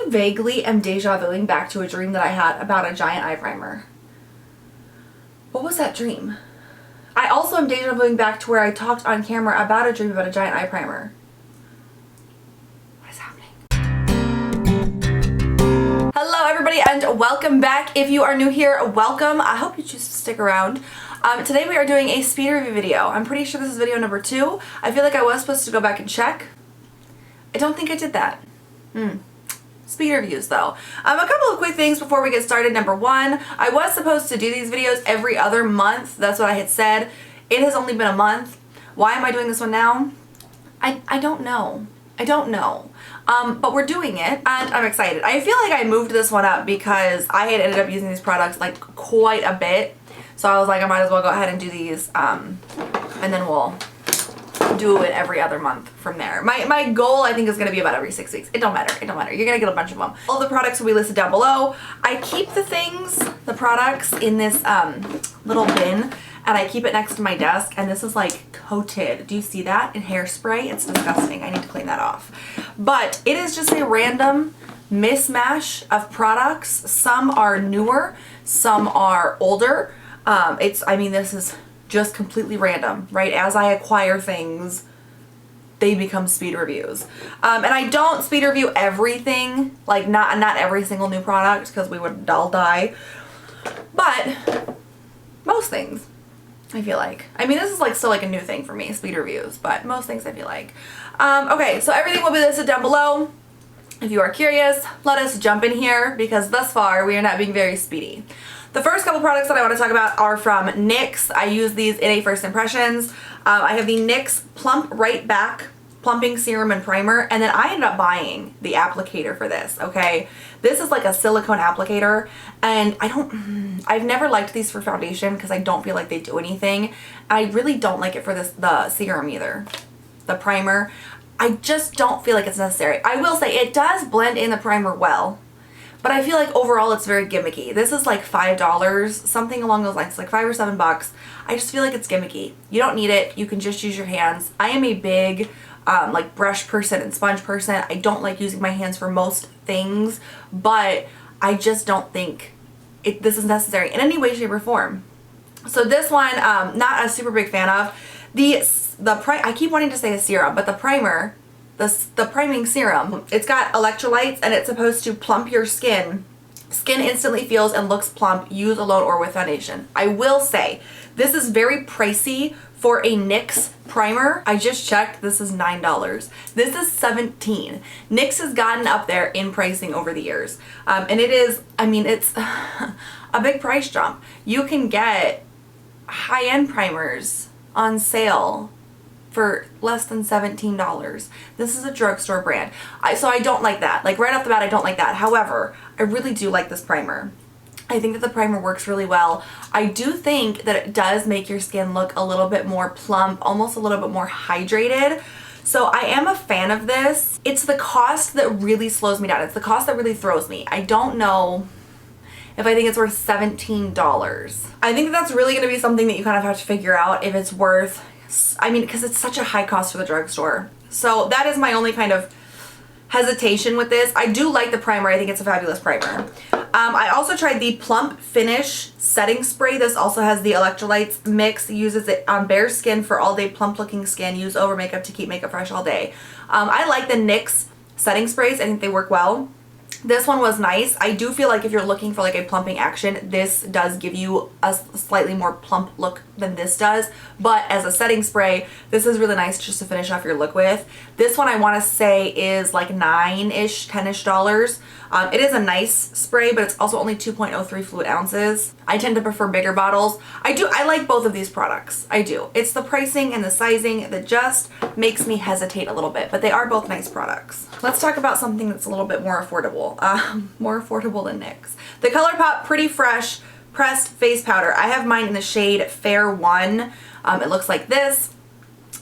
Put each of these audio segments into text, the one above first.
vaguely am deja vuing back to a dream that I had about a giant eye primer. What was that dream? I also am deja vuing back to where I talked on camera about a dream about a giant eye primer. What is happening? Hello everybody and welcome back. If you are new here, welcome. I hope you choose to stick around. Today we are doing a speed review video. I'm pretty sure this is video number 2. I feel like I was supposed to go back and check. I don't think I did that. Speed reviews though. A couple of quick things before we get started. Number 1, I was supposed to do these videos every other month. That's what I had said. It has only been a month. Why am I doing this one now? I don't know. I don't know. But we're doing it and I'm excited. I feel like I moved this one up because I had ended up using these products like quite a bit. So I was like, I might as well go ahead and do these and then we'll do it every other month from there. My goal I think is going to be about every 6 weeks. It don't matter. It don't matter. You're going to get a bunch of them. All the products will be listed down below. I keep the products in this little bin and I keep it next to my desk and this is like coated. Do you see that in hairspray? It's disgusting. I need to clean that off. But it is just a random mismatch of products. Some are newer, some are older. This is just completely random, right? As I acquire things, they become speed reviews. And I don't speed review everything, like not every single new product because we would all die. But most things, I feel like. I mean, this is like still like a new thing for me, speed reviews, but most things I feel like. Okay, so everything will be listed down below. If you are curious, let us jump in here because thus far we are not being very speedy. The first couple products that I want to talk about are from NYX. I use these in a first impressions. I have the NYX Plump Right Back Plumping Serum and Primer, and then I ended up buying the applicator for this, okay? This is like a silicone applicator, and I've never liked these for foundation because I don't feel like they do anything. I really don't like it for the serum either, the primer. I just don't feel like it's necessary. I will say it does blend in the primer well, but I feel like overall it's very gimmicky. This is like $5, something along those lines, like $5 or $7. I just feel like it's gimmicky. You don't need it. You can just use your hands. I am a big like brush person and sponge person. I don't like using my hands for most things, but I just don't think this is necessary in any way, shape, or form. So this one, not a super big fan of. I keep wanting to say a serum, but the primer, the priming serum, it's got electrolytes and it's supposed to plump your skin. Skin instantly feels and looks plump, use alone or with foundation. I will say, this is very pricey for a NYX primer. I just checked, this is $9. This is $17. NYX has gotten up there in pricing over the years. And it is, it's a big price jump. You can get high-end primers on sale for less than $17. This is a drugstore brand. So I don't like that. Like right off the bat, I don't like that. However, I really do like this primer. I think that the primer works really well. I do think that it does make your skin look a little bit more plump, almost a little bit more hydrated. So I am a fan of this. It's the cost that really slows me down. It's the cost that really throws me. I don't know if I think it's worth $17. I think that's really going to be something that you kind of have to figure out if it's worth, because it's such a high cost for the drugstore. So that is my only kind of hesitation with this. I do like the primer. I think it's a fabulous primer. I also tried the Plump Finish Setting Spray. This also has the electrolytes mix. Uses it on bare skin for all day plump looking skin. Use over makeup to keep makeup fresh all day. I like the NYX setting sprays. I think they work well. This one was nice. I do feel like if you're looking for like a plumping action, this does give you a slightly more plump look than this does. But as a setting spray, this is really nice just to finish off your look with. This one I want to say is like $9-ish, $10-ish. It is a nice spray, but it's also only 2.03 fluid ounces. I tend to prefer bigger bottles. I like both of these products. I do. It's the pricing and the sizing that just makes me hesitate a little bit, but they are both nice products. Let's talk about something that's a little bit more affordable. More affordable than NYX. The Colourpop Pretty Fresh Pressed Face Powder. I have mine in the shade Fair 1. It looks like this.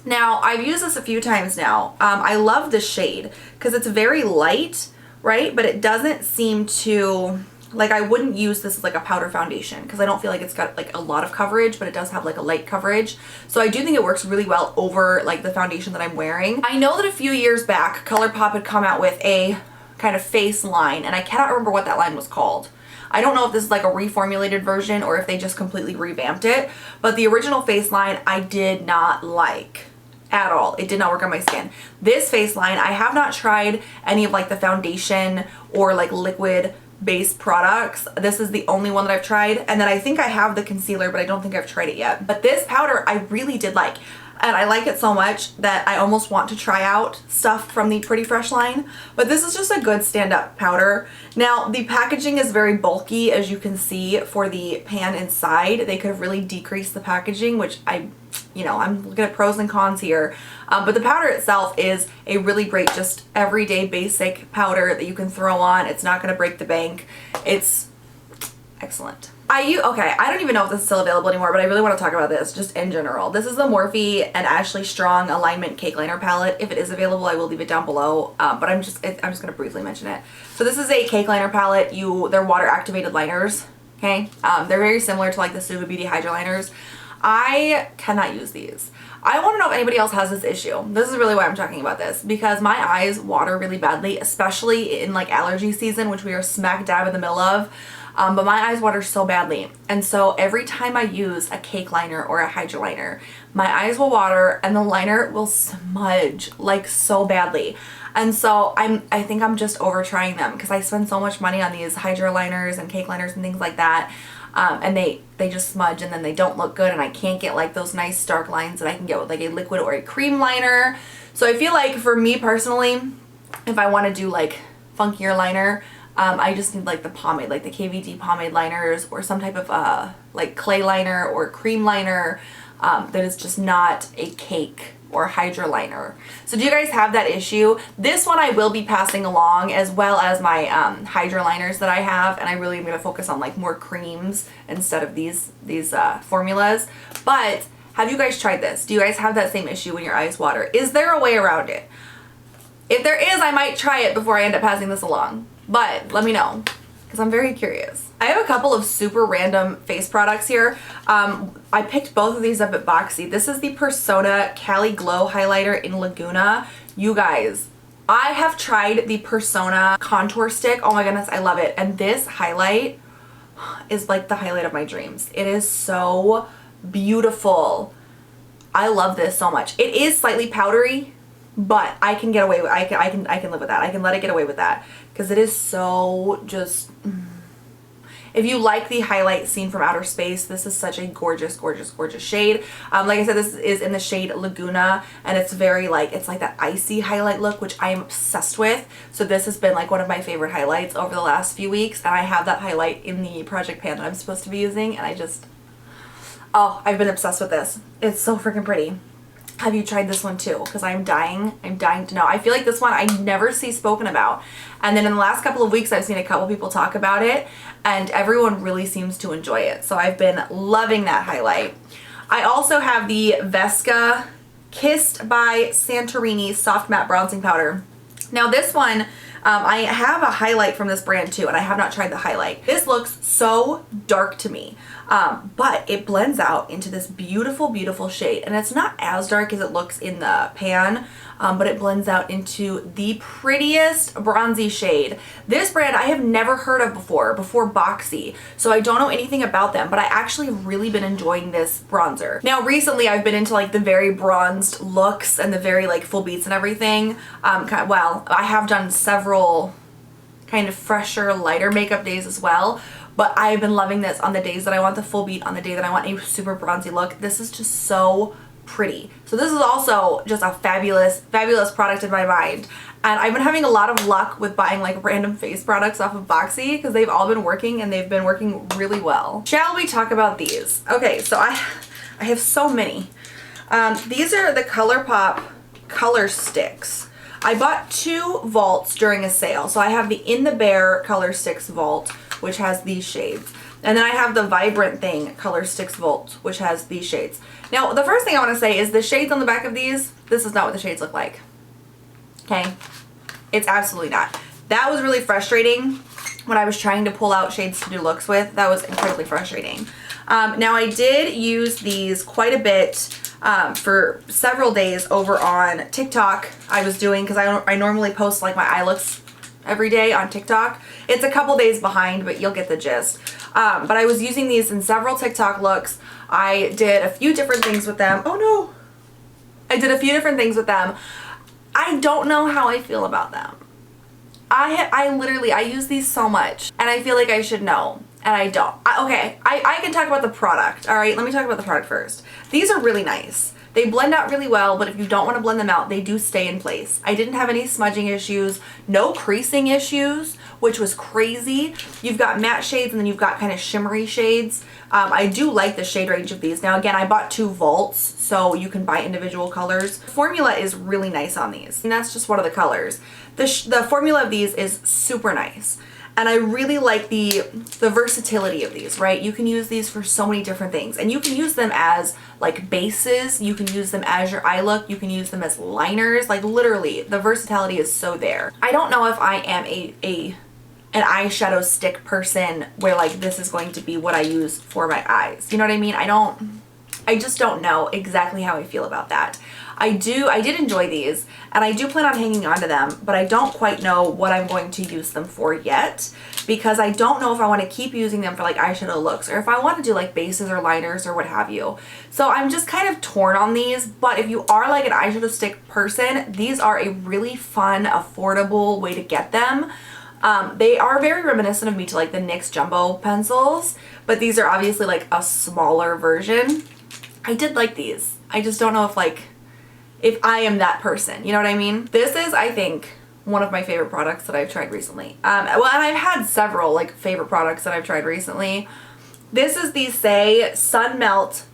Now, I've used this a few times now. I love the shade because it's very light, right? But it doesn't seem to, like, I wouldn't use this as like a powder foundation because I don't feel like it's got like a lot of coverage, but it does have like a light coverage. So I do think it works really well over like the foundation that I'm wearing. I know that a few years back, Colourpop had come out with a kind of face line, and I cannot remember what that line was called. I don't know if this is like a reformulated version or if they just completely revamped it, but the original face line I did not like at all. It did not work on my skin. This face line, I have not tried any of like the foundation or like liquid based products. This is the only one that I've tried, and then I think I have the concealer, but I don't think I've tried it yet. But this powder I really did like, and I like it so much that I almost want to try out stuff from the Pretty Fresh line. But this is just a good stand-up powder. Now, the packaging is very bulky, as you can see for the pan inside. They could have really decreased the packaging, which I'm looking at pros and cons here. But the powder itself is a really great, just everyday basic powder that you can throw on. It's not going to break the bank. It's excellent. I don't even know if this is still available anymore, but I really want to talk about this just in general. This is the Morphe and Ashley Strong Alignment Cake Liner Palette. If it is available, I will leave it down below, but I'm just going to briefly mention it. So this is a cake liner palette. They're water activated liners, okay? They're very similar to like the Suva Beauty Hydro Liners. I cannot use these. I want to know if anybody else has this issue. This is really why I'm talking about this, because my eyes water really badly, especially in like allergy season, which we are smack dab in the middle of. But my eyes water so badly, and so every time I use a cake liner or a hydro liner, my eyes will water and the liner will smudge like so badly. And so I think I'm just over trying them because I spend so much money on these hydro liners and cake liners and things like that. And they just smudge and then they don't look good, and I can't get like those nice dark lines that I can get with like a liquid or a cream liner. So I feel like for me personally, if I want to do like funkier liner, I just need like the pomade, like the KVD pomade liners, or some type of like clay liner or cream liner that is just not a cake or hydro liner. So do you guys have that issue? This one I will be passing along, as well as my hydro liners that I have, and I really am going to focus on like more creams instead of these formulas. But have you guys tried this? Do you guys have that same issue when your eyes water? Is there a way around it? If there is, I might try it before I end up passing this along. But let me know, because I'm very curious. I have a couple of super random face products here. I picked both of these up at Boxy. This is the Persona Cali Glow Highlighter in Laguna. You guys, I have tried the Persona contour stick. Oh my goodness, I love it. And this highlight is like the highlight of my dreams. It is so beautiful. I love this so much. It is slightly powdery, but I can get away with, I can live with that. I can let it get away with that because it is so just, if you like the highlight Seen from Outer Space, this is such a gorgeous, gorgeous, gorgeous shade. Like I said, this is in the shade Laguna, and it's very like, it's like that icy highlight look, which I am obsessed with. So this has been like one of my favorite highlights over the last few weeks, and I have that highlight in the project pan that I'm supposed to be using, and I just, oh, I've been obsessed with this. It's so freaking pretty. Have you tried this one too? Because I'm dying to know. I feel like this one I never see spoken about. And then in the last couple of weeks, I've seen a couple people talk about it, and everyone really seems to enjoy it. So I've been loving that highlight. I also have the Vesca Kissed by Santorini Soft Matte Bronzing Powder. Now this one, I have a highlight from this brand too, and I have not tried the highlight. This looks so dark to me, but it blends out into this beautiful, beautiful shade. And it's not as dark as it looks in the pan, but it blends out into the prettiest bronzy shade. This brand I have never heard of before Boxy, so I don't know anything about them, but I actually have really been enjoying this bronzer. Now recently I've been into like the very bronzed looks and the very like full beats and everything. Well, I have done several kind of fresher, lighter makeup days as well, but I've been loving this on the days that I want the full beat, on the day that I want a super bronzy look. This is just so pretty. So this is also just a fabulous, fabulous product in my mind. And I've been having a lot of luck with buying like random face products off of Boxy because they've all been working, and they've been working really well. Shall we talk about these? Okay, so I have so many. These are the Colourpop Color Stix. I bought 2 vaults during a sale. So I have the In the Bare Color Stix Vault, which has these shades. And then I have the Vibrant Thing Color Stix Vault, which has these shades. Now, the first thing I want to say is the shades on the back of these, this is not what the shades look like. Okay? It's absolutely not. That was really frustrating when I was trying to pull out shades to do looks with. That was incredibly frustrating. Now, I did use these quite a bit for several days over on TikTok. I was doing, because I normally post like my eye looks every day on TikTok. It's a couple days behind, but you'll get the gist. But I was using these in several TikTok looks. I did a few different things with them. Oh no! I did a few different things with them. I don't know how I feel about them. I literally use these so much and I feel like I should know and I don't. I can talk about the product. All right, let me talk about the product first. These are really nice. They blend out really well, but if you don't want to blend them out, they do stay in place. I didn't have any smudging issues, no creasing issues, which was crazy. You've got matte shades and then you've got kind of shimmery shades. I do like the shade range of these. Now again, I bought 2 volts, so you can buy individual colors. The formula is really nice on these, and that's just one of the colors. The formula of these is super nice. And I really like the versatility of these, right? You can use these for so many different things. And you can use them as like bases. You can use them as your eye look. You can use them as liners. Like literally, the versatility is so there. I don't know if I am an eyeshadow stick person where like this is going to be what I use for my eyes. You know what I mean? I just don't know exactly how I feel about that. I did enjoy these and I do plan on hanging on to them, but I don't quite know what I'm going to use them for yet because I don't know if I want to keep using them for like eyeshadow looks or if I want to do like bases or liners or what have you. So I'm just kind of torn on these, but if you are like an eyeshadow stick person, these are a really fun, affordable way to get them. They are very reminiscent of me to like the NYX Jumbo pencils, but these are obviously like a smaller version. I did like these. I just don't know if I am that person, you know what I mean? This is, I think, one of my favorite products that I've tried recently. Well, and I've had several like favorite products that I've tried recently. This is the SAIE Sun Melt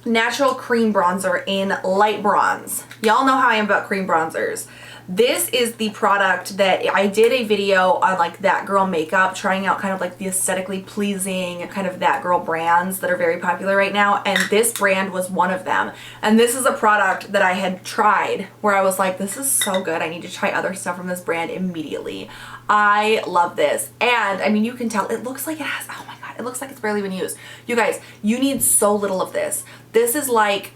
Natural Cream Bronzer in Light Bronze. Y'all know how I am about cream bronzers. This is the product that I did a video on like That Girl makeup, trying out kind of like the aesthetically pleasing kind of That Girl brands that are very popular right now, and this brand was one of them. And this is a product that I had tried where I was like, this is so good, I need to try other stuff from this brand immediately. I love this. And I mean, you can tell it looks like it has, oh my god, it looks like it's barely been used. You guys, you need so little of this. This is like,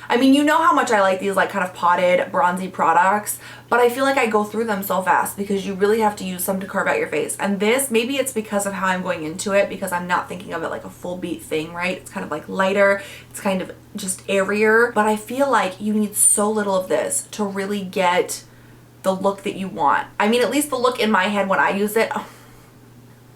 I mean, you know how much I like these like kind of potted bronzy products, but I feel like I go through them so fast because you really have to use some to carve out your face. And this, maybe it's because of how I'm going into it, because I'm not thinking of it like a full beat thing, right? It's kind of like lighter, it's kind of just airier, but I feel like you need so little of this to really get the look that you want. I mean, at least the look in my head when I use it. Oh,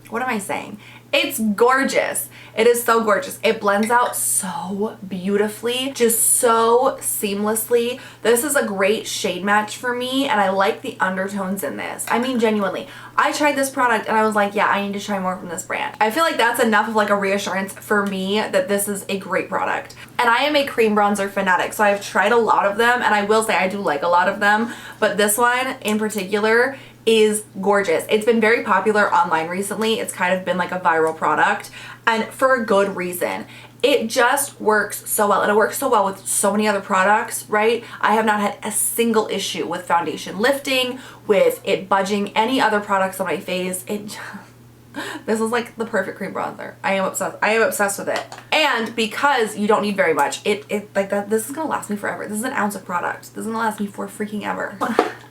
what am I saying? It's gorgeous. It is so gorgeous. It blends out so beautifully, just so seamlessly. This is a great shade match for me, and I like the undertones in this. I mean, genuinely, I tried this product and I was like, yeah, I need to try more from this brand. I feel like that's enough of like a reassurance for me that this is a great product. And I am a cream bronzer fanatic, so I've tried a lot of them, and I will say I do like a lot of them, but this one in particular is gorgeous. It's been very popular online recently. It's kind of been like a viral product, and for a good reason. It just works so well, and it works so well with so many other products, right? I have not had a single issue with foundation lifting, with it budging any other products on my face. This is like the perfect cream bronzer. I am obsessed. I am obsessed with it. And because you don't need very much, it like that, this is gonna last me forever. This is an ounce of product. This is gonna last me for freaking ever.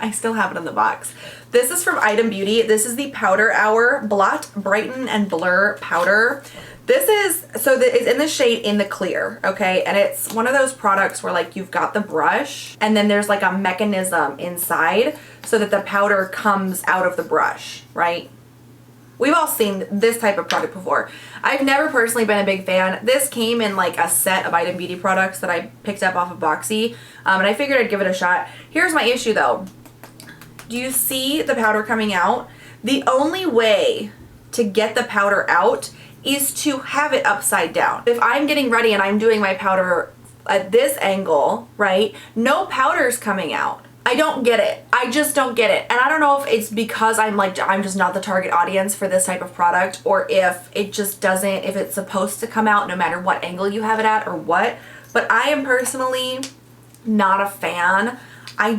I still have it in the box. This is from Item Beauty. This is the Powder Hour Blot, Brighten, and Blur Powder. This is, so it's in the shade In the Clear, okay? And it's one of those products where like you've got the brush and then there's like a mechanism inside so that the powder comes out of the brush, right? We've all seen this type of product before. I've never personally been a big fan. This came in like a set of Item Beauty products that I picked up off of Boxy, and I figured I'd give it a shot. Here's my issue though. Do you see the powder coming out? The only way to get the powder out is to have it upside down. If I'm getting ready and I'm doing my powder at this angle, right, no powder's coming out. I don't get it. I just don't get it. And I don't know if it's because I'm just not the target audience for this type of product, or if it just doesn't, if it's supposed to come out no matter what angle you have it at or what. But I am personally not a fan I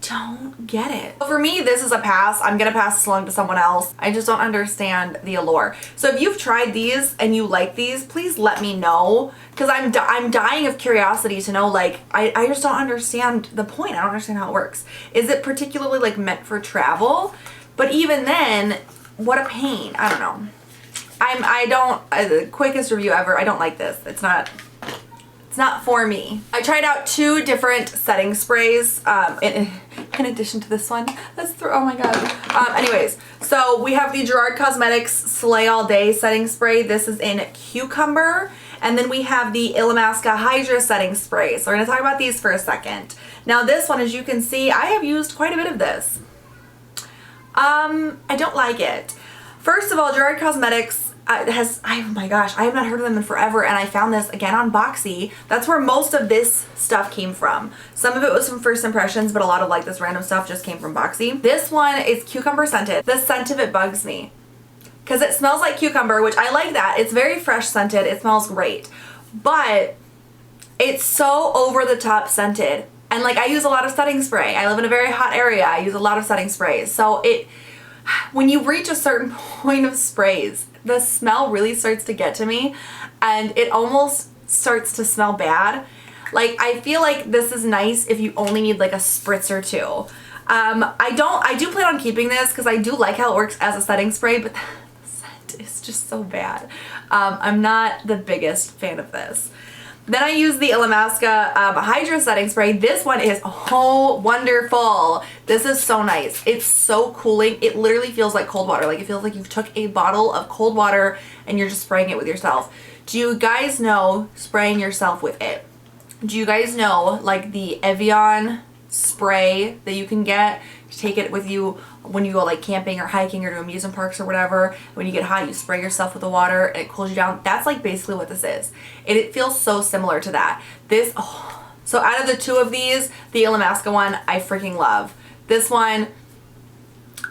don't get it. For me, this is a pass. I'm gonna pass this along to someone else. I just don't understand the allure. So if you've tried these and you like these, please let me know, because I'm dying of curiosity to know, like, I just don't understand the point. I don't understand how it works. Is it particularly like meant for travel? But even then, what a pain. I don't know. The quickest review ever. I don't like this. It's not for me. I tried out 2 different setting sprays in addition to this one. Oh my god. Anyways, so we have the Gerard Cosmetics Slay All Day setting spray. This is in Cucumber. And then we have the Illamasqua Hydra setting spray. So we're gonna talk about these for a second. Now this one, as you can see, I have used quite a bit of this. I don't like it. First of all, Gerard Cosmetics oh my gosh, I have not heard of them in forever, and I found this again on Boxy. That's where most of this stuff came from. Some of it was from First Impressions, but a lot of like this random stuff just came from Boxy. This one is cucumber scented. The scent of it bugs me because it smells like cucumber, which I like that. It's very fresh scented. It smells great, but it's so over the top scented. And like, I use a lot of setting spray. I live in a very hot area. I use a lot of setting sprays. So when you reach a certain point of sprays, the smell really starts to get to me, and it almost starts to smell bad. Like, I feel like this is nice if you only need like a spritz or 2. I do plan on keeping this because I do like how it works as a setting spray, but the scent is just so bad. I'm not the biggest fan of this. Then I use the Illamasqua Hydra setting spray. This one is wonderful. This is so nice. It's so cooling. It literally feels like cold water. Like, it feels like you took a bottle of cold water and you're just spraying it with yourself. Do you guys know spraying yourself with it? Do you guys know like the Evian spray that you can get? You take it with you when you go like camping or hiking or to amusement parks or whatever. When you get hot, you spray yourself with the water and it cools you down. That's like basically what this is. It feels so similar to that. So out of the 2 of these, the Illamasqua one I freaking love. This one,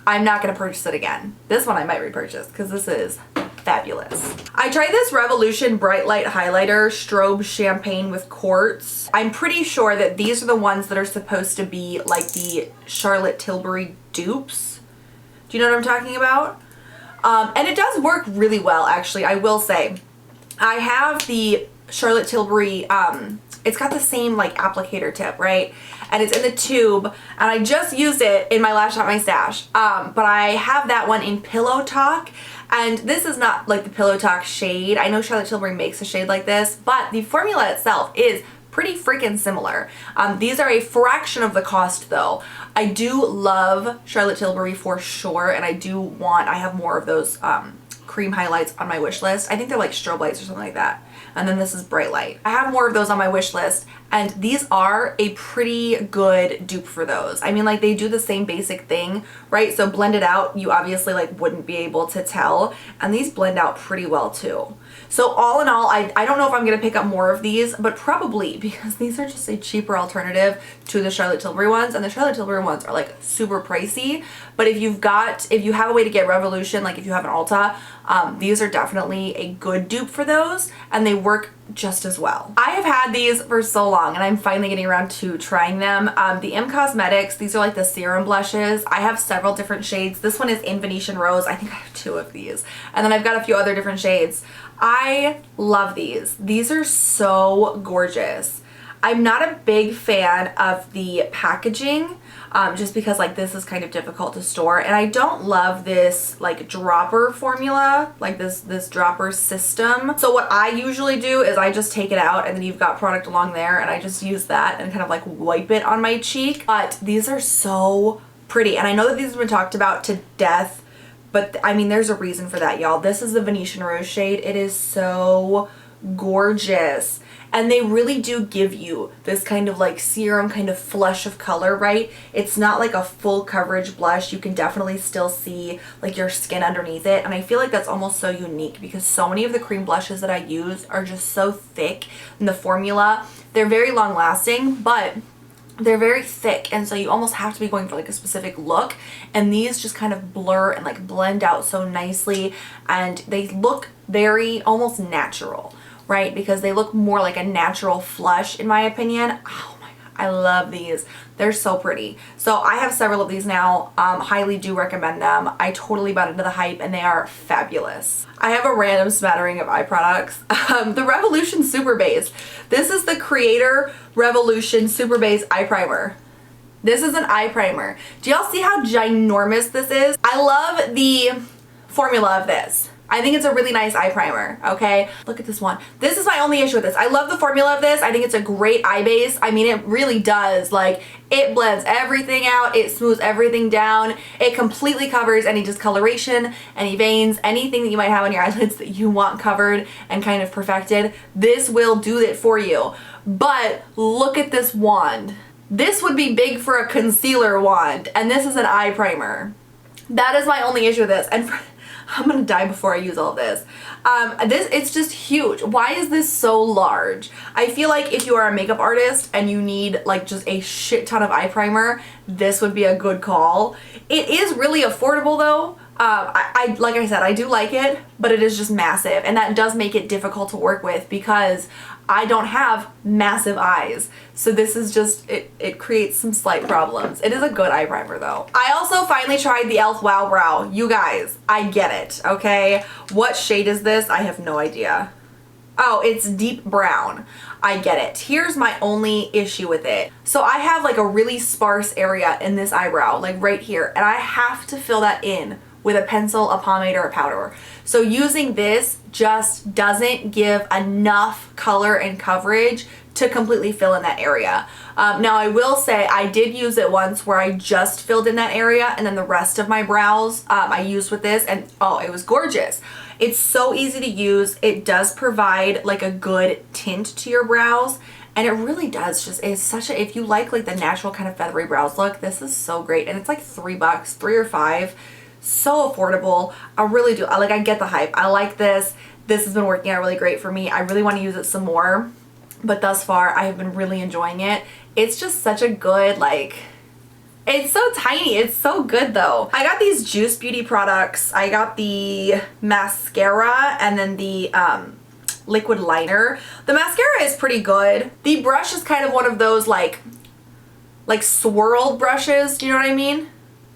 I'm not gonna purchase it again. This one I might repurchase because this is fabulous. I tried this Revolution Bright Light Highlighter Strobe Champagne with Quartz. I'm pretty sure that these are the ones that are supposed to be like the Charlotte Tilbury dupes. Do you know what I'm talking about? And it does work really well, actually, I will say. I have the Charlotte Tilbury, it's got the same like applicator tip, right? And it's in the tube, and I just used it in my Lash Not My Stash. But I have that one in Pillow Talk, and this is not like the Pillow Talk shade. I know Charlotte Tilbury makes a shade like this, but the formula itself is pretty freaking similar. These are a fraction of the cost though. I do love Charlotte Tilbury for sure, and I have more of those cream highlights on my wish list. I think they're like strobe lights or something like that. And then this is Bright Light. I have more of those on my wish list, and these are a pretty good dupe for those. I mean, like, they do the same basic thing, right? So blended out, you obviously like wouldn't be able to tell, and these blend out pretty well too. So all in all, I don't know if I'm gonna pick up more of these, but probably, because these are just a cheaper alternative to the Charlotte Tilbury ones, and the Charlotte Tilbury ones are like super pricey. But if you have a way to get Revolution, like if you have an Ulta, these are definitely a good dupe for those, and they work just as well. I have had these for so long, and I'm finally getting around to trying them. The M Cosmetics, these are like the serum blushes. I have several different shades. This one is in Venetian Rose. I think I have 2 of these, and then I've got a few other different shades. I love these. These are so gorgeous. I'm not a big fan of the packaging, just because like this is kind of difficult to store, and I don't love this like dropper formula, like this dropper system. So what I usually do is I just take it out, and then you've got product along there, and I just use that and kind of like wipe it on my cheek. But these are so pretty, and I know that these have been talked about to death, but I mean, there's a reason for that, y'all. This is the Venetian Rose shade. It is so gorgeous. And they really do give you this kind of like serum kind of flush of color, right? It's not like a full coverage blush. You can definitely still see like your skin underneath it. And I feel like that's almost so unique because so many of the cream blushes that I use are just so thick in the formula. They're very long lasting, but they're very thick, and so you almost have to be going for like a specific look, and these just kind of blur and like blend out so nicely, and they look very almost natural, right? Because they look more like a natural flush in my opinion. Oh my god, I love these. They're so pretty. So I have several of these now. Highly do recommend them. I totally bought into the hype and they are fabulous. I have a random smattering of eye products. The Revolution Super Base. This is the Creator Revolution Super Base Eye Primer. This is an eye primer. Do y'all see how ginormous this is? I love the formula of this. I think it's a really nice eye primer, okay? Look at this one. This is my only issue with this. I love the formula of this. I think it's a great eye base. I mean, it really does. Like, it blends everything out. It smooths everything down. It completely covers any discoloration, any veins, anything that you might have on your eyelids that you want covered and kind of perfected. This will do it for you. But look at this wand. This would be big for a concealer wand, and this is an eye primer. That is my only issue with this. And I'm gonna die before I use all of this. It's just huge. Why is this so large? I feel like if you are a makeup artist and you need like just a shit ton of eye primer, this would be a good call. It is really affordable though. Like I said, I do like it, but it is just massive, and that does make it difficult to work with because I don't have massive eyes. So this is just, it creates some slight problems. It is a good eye primer though. I also finally tried the e.l.f. Wow Brow. You guys, I get it, okay? What shade is this? I have no idea. Oh, it's deep brown. I get it. Here's my only issue with it. So I have like a really sparse area in this eyebrow, like right here, and I have to fill that in with a pencil, a pomade, or a powder. So using this just doesn't give enough color and coverage to completely fill in that area. Now I will say I did use it once where I just filled in that area, and then the rest of my brows I used with this, and oh, it was gorgeous. It's so easy to use. It does provide like a good tint to your brows, and it really does just, it's such a, if you like the natural kind of feathery brows look, this is so great. And it's like $3, 3 or 5. So affordable. I really do. I get the hype. I like this. This has been working out really great for me. I really want to use it some more, but thus far I have been really enjoying it. It's just such a good, it's so tiny. It's so good though. I got these Juice Beauty products. I got the mascara and then the liquid liner. The mascara is pretty good. The brush is kind of one of those like swirled brushes. Do you know what I mean?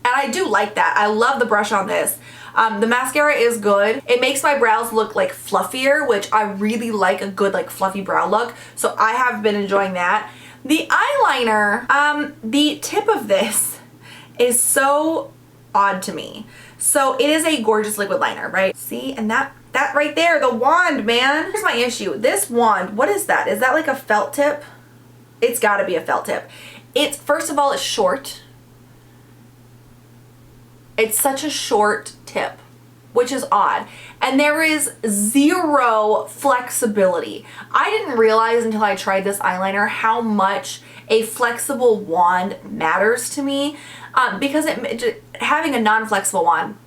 And I do like that. I love the brush on this. The mascara is good. It makes my brows look like fluffier, which I really like, a good fluffy brow look. So I have been enjoying that. The eyeliner, the tip of this is so odd to me. So it is a gorgeous liquid liner, right? See, and that right there, the wand, man. Here's my issue. This wand, what is that? Is that like a felt tip? It's gotta be a felt tip. It's, first of all, it's short. It's such a short tip, which is odd. And there is zero flexibility. I didn't realize until I tried this eyeliner how much a flexible wand matters to me, because having a non-flexible wand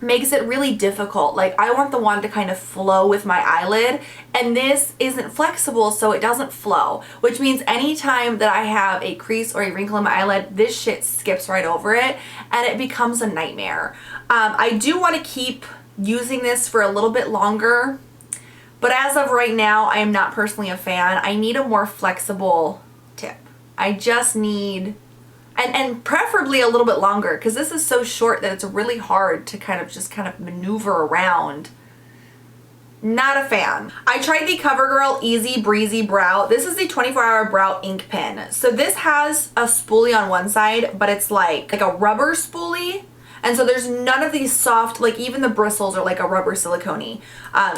makes it really difficult. Like, I want the wand to kind of flow with my eyelid, and this isn't flexible, so it doesn't flow, which means anytime that I have a crease or a wrinkle in my eyelid, this shit skips right over it, and it becomes a nightmare. I do want to keep using this for a little bit longer, but as of right now, I am not personally a fan. I need a more flexible tip. I just need, and preferably a little bit longer, because this is so short that it's really hard to kind of maneuver around. Not a fan. I tried the Covergirl Easy Breezy Brow. This is the 24-hour brow ink pen. So this has a spoolie on one side, but it's like a rubber spoolie. And so there's none of these soft, even the bristles are like a rubber silicone-y.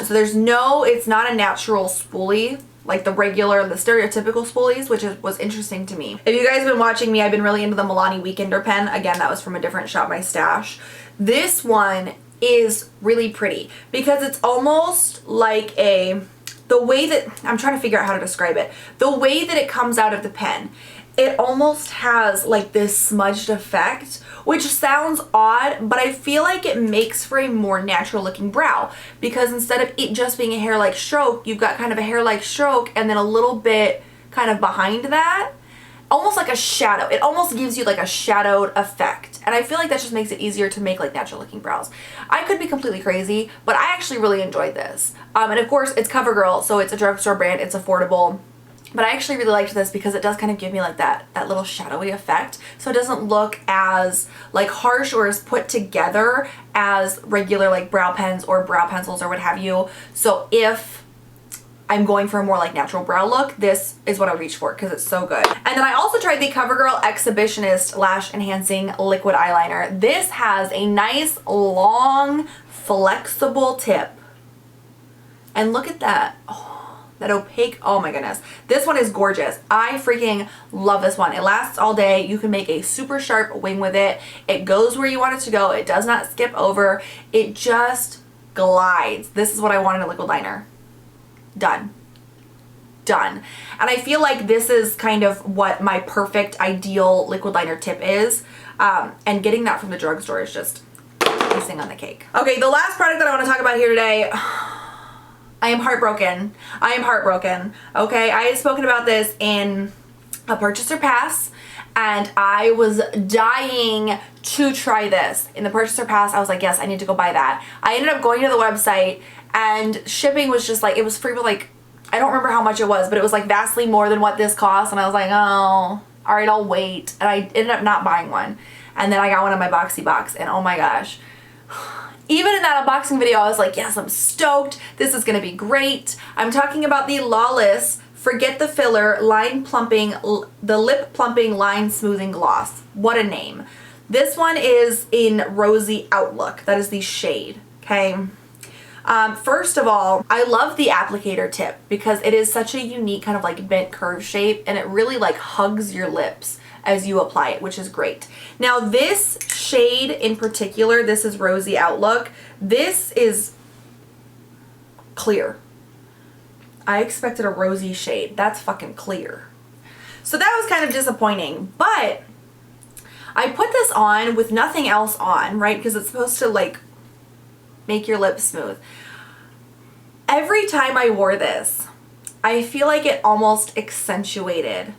So there's no, it's not a natural spoolie like the stereotypical spoolies, which was interesting to me. If you guys have been watching me, I've been really into the Milani Weekender pen. Again, that was from a different shop, my stash. This one is really pretty because it's almost like the way that, I'm trying to figure out how to describe it. The way that it comes out of the pen, it almost has like this smudged effect, which sounds odd, but I feel like it makes for a more natural looking brow, because instead of it just being a hair-like stroke, you've got kind of a hair-like stroke and then a little bit kind of behind that, almost like a shadow. It almost gives you like a shadowed effect, and I feel like that just makes it easier to make like natural looking brows. I could be completely crazy, but I actually really enjoyed this. And of course it's CoverGirl, so it's a drugstore brand, it's affordable. But I actually really liked this because it does kind of give me like that little shadowy effect. So it doesn't look as like harsh or as put together as regular like brow pens or brow pencils or what have you. So if I'm going for a more like natural brow look, this is what I reach for because it's so good. And then I also tried the Covergirl Exhibitionist Lash Enhancing Liquid Eyeliner. This has a nice, long, flexible tip. And look at that. Oh, that opaque, oh my goodness. This one is gorgeous. I freaking love this one. It lasts all day. You can make a super sharp wing with it. It goes where you want it to go. It does not skip over. It just glides. This is what I want in a liquid liner. Done. Done. And I feel like this is kind of what my perfect ideal liquid liner tip is. And getting that from the drugstore is just icing on the cake. Okay, the last product that I want to talk about here today, I am heartbroken. I am heartbroken. Okay, I had spoken about this in a purchaser pass and I was dying to try this. In the purchaser pass, I was like, yes, I need to go buy that. I ended up going to the website and shipping was just like, it was free, but like, I don't remember how much it was, but it was like vastly more than what this cost. And I was like, oh, all right, I'll wait. And I ended up not buying one. And then I got one in my boxy box and oh my gosh. Even in that unboxing video, I was like, yes, I'm stoked. This is gonna be great. I'm talking about the Lawless Forget the Filler the Lip Plumping Line Smoothing Gloss. What a name. This one is in Rosy Outlook. That is the shade, okay? First of all, I love the applicator tip because it is such a unique kind of like bent curve shape and it really like hugs your lips as you apply it, which is great. Now this shade in particular, this is Rosy Outlook. This is clear. I expected a rosy shade. That's fucking clear. So that was kind of disappointing, but I put this on with nothing else on, right? Because it's supposed to like make your lips smooth. Every time I wore this, I feel like it almost accentuated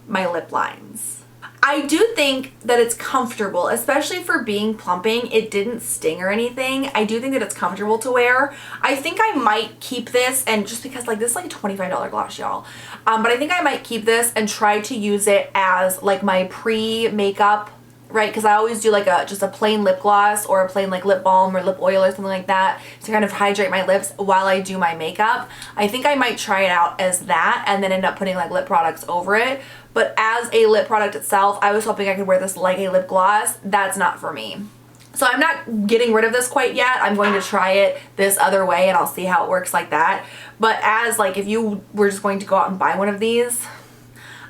my lip lines. I do think that it's comfortable, especially for being plumping. It didn't sting or anything. I do think that it's comfortable to wear. I think I might keep this, and just because like this is like a $25 gloss, y'all. But I think I might keep this and try to use it as like my pre-makeup, right? Because I always do like just a plain lip gloss or a plain like lip balm or lip oil or something like that to kind of hydrate my lips while I do my makeup. I think I might try it out as that and then end up putting like lip products over it. But as a lip product itself, I was hoping I could wear this like a lip gloss. That's not for me. So I'm not getting rid of this quite yet. I'm going to try it this other way and I'll see how it works like that. But as like if you were just going to go out and buy one of these,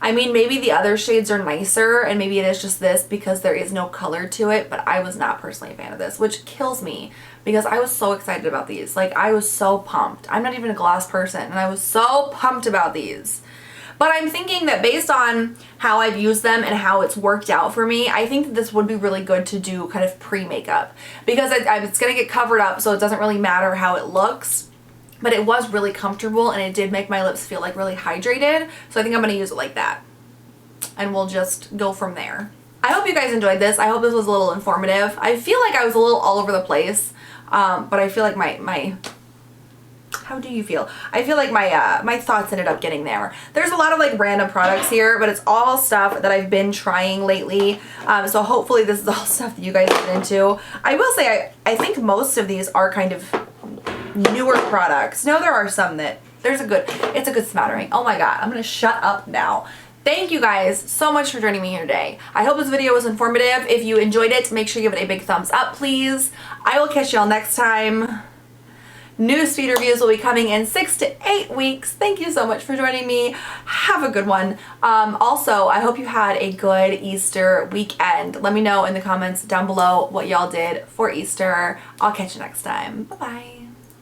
I mean, maybe the other shades are nicer and maybe it is just this because there is no color to it, but I was not personally a fan of this, which kills me because I was so excited about these. Like I was so pumped. I'm not even a gloss person and I was so pumped about these. But I'm thinking that based on how I've used them and how it's worked out for me, I think that this would be really good to do kind of pre-makeup because it's going to get covered up, so it doesn't really matter how it looks. But it was really comfortable and it did make my lips feel like really hydrated. So I think I'm going to use it like that. And we'll just go from there. I hope you guys enjoyed this. I hope this was a little informative. I feel like I was a little all over the place. But I feel like my how do you feel? I feel like my thoughts ended up getting there. There's a lot of like random products here, but it's all stuff that I've been trying lately. So hopefully this is all stuff that you guys get into. I will say I think most of these are kind of newer products. No, there are some that it's a good smattering. Oh my god, I'm gonna shut up now. Thank you guys so much for joining me here today. I hope this video was informative. If you enjoyed it, make sure you give it a big thumbs up, please. I will catch y'all next time. New speed reviews will be coming in 6 to 8 weeks. Thank you so much for joining me. Have a good one. Also, I hope you had a good Easter weekend. Let me know in the comments down below what y'all did for Easter. I'll catch you next time. Bye-bye.